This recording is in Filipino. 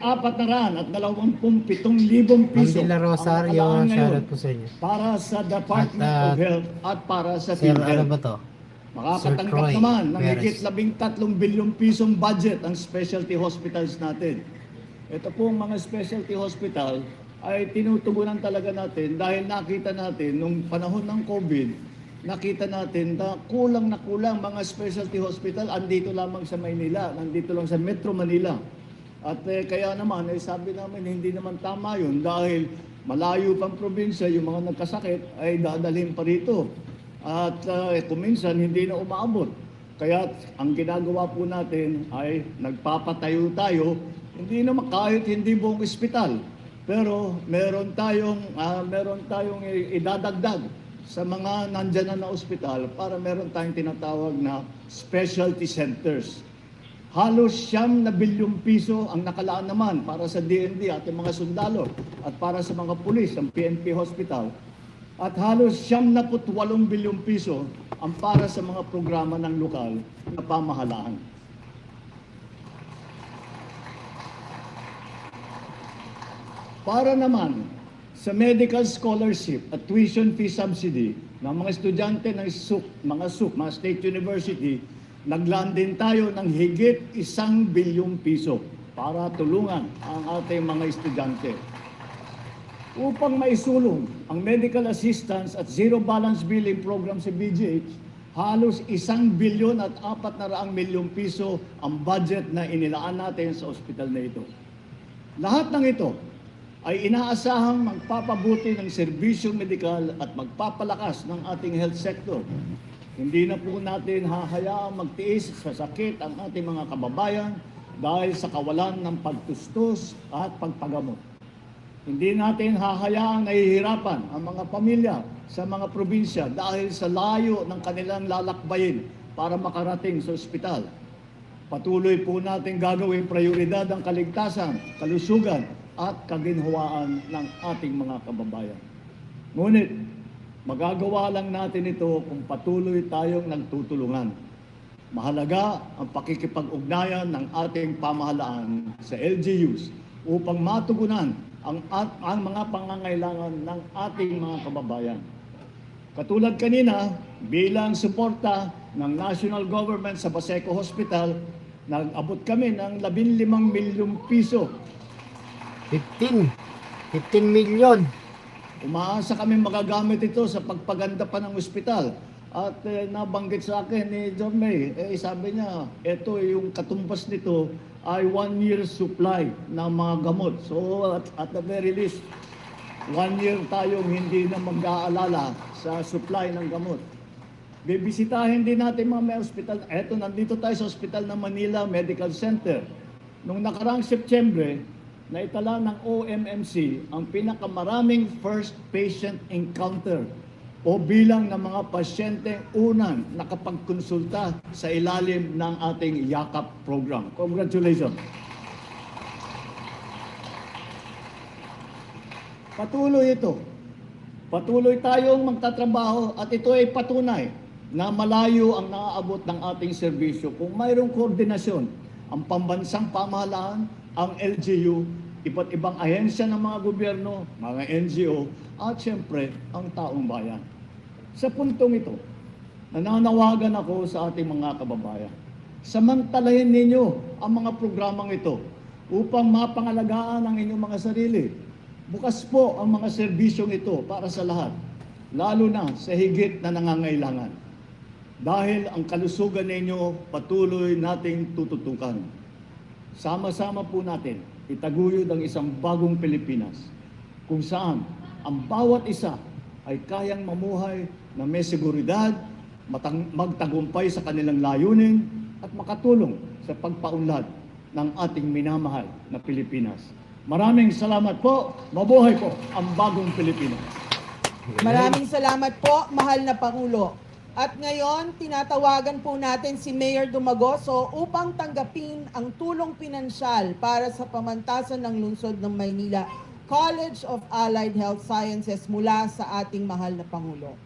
427,000 piso Ma'am De La Rosario, ang nakalaan ngayon shoutout po sa inyo. para sa Department of Health at para sa Sir, ano PhilHealth. ba to? Makakatanggap Sir Troy naman ng Perez. higit 13 bilyong pisong budget ang specialty hospitals natin. Ito pong mga specialty hospital ay tinutugunan talaga natin dahil nakita natin nung panahon ng COVID, nakita natin na kulang mga specialty hospital andito lamang sa Maynila, nandito lang sa Metro Manila. At kaya naman, sabi namin hindi naman tama yun dahil malayo pang probinsya, yung mga nagkasakit ay dadalhin pa rito. At kuminsan hindi na umaabot. Kaya ang ginagawa po natin ay nagpapatayo tayo, hindi naman kahit hindi buong ospital. Pero meron tayong idadagdag sa mga nandyan na ospital para meron tayong tinatawag na specialty centers. Halos 9 bilyong piso ang nakalaan naman para sa DND at mga sundalo at para sa mga pulis, ang PNP Hospital. At halos 78 bilyong piso ang para sa mga programa ng lokal na pamahalaan. Para naman sa medical scholarship at tuition fee subsidy ng mga estudyante ng mga State University, naglaan din tayo ng higit 1 bilyong piso para tulungan ang ating mga estudyante. Upang maisulong ang medical assistance at zero balance billing program sa BGH, halos 1 bilyon at 400 milyong piso ang budget na inilaan natin sa ospital na ito. Lahat ng ito ay inaasahang magpapabuti ng serbisyong medikal at magpapalakas ng ating health sector. Hindi na po natin hahayaang magtiis sa sakit ang ating mga kababayan dahil sa kawalan ng pagtustos at pagpagamot. Hindi natin hahayaang nahihirapan ang mga pamilya sa mga probinsya dahil sa layo ng kanilang lalakbayin para makarating sa ospital. Patuloy po natin gagawing prioridad ang kaligtasan, kalusugan at kaginhawaan ng ating mga kababayan. Ngunit, magagawa lang natin ito kung patuloy tayong nagtutulungan. Mahalaga ang pakikipag-ugnayan ng ating pamahalaan sa LGUs upang matugunan ang mga pangangailangan ng ating mga kababayan. Katulad kanina, bilang suporta ng national government sa Baseco Hospital, nag-abot kami ng 15 milyong piso. 15 milyon. Umaasa kami magagamit ito sa pagpaganda pa ng ospital. At nabanggit sa akin ni John May, sabi niya, ito yung katumbas nito ay 1 year supply ng mga gamot. So at the very least, 1 year tayong hindi na mag-aalala sa supply ng gamot. Bibisitahin din natin mga may ospital. Eto, nandito tayo sa ospital ng Manila Medical Center. Noong nakaraang September, naitala ng OMMC ang pinakamaraming first patient encounter o bilang ng mga pasyente unang nakapagkonsulta sa ilalim ng ating YAKAP program. Congratulations! Patuloy ito. Patuloy tayong magtatrabaho at ito ay patunay na malayo ang naaabot ng ating serbisyo kung mayroong koordinasyon ang pambansang pamahalaan, ang LGU, iba't ibang ahensya ng mga gobyerno, mga NGO, at siyempre, ang taong bayan. Sa puntong ito, nananawagan ako sa ating mga kababayan. Samantalahin ninyo ang mga programang ito upang mapangalagaan ang inyong mga sarili. Bukas po ang mga serbisyong ito para sa lahat, lalo na sa higit na nangangailangan. Dahil ang kalusugan ninyo patuloy nating tututukan. Sama-sama po natin itaguyod ang isang bagong Pilipinas kung saan ang bawat isa ay kayang mamuhay na may seguridad, magtagumpay sa kanilang layunin at makatulong sa pagpaunlad ng ating minamahal na Pilipinas. Maraming salamat po. Mabuhay po ang bagong Pilipinas. Maraming salamat po, mahal na Pangulo. At ngayon, tinatawagan po natin si Mayor Dumagoso upang tanggapin ang tulong pinansyal para sa pamantasan ng lungsod ng Maynila College of Allied Health Sciences mula sa ating mahal na Pangulo.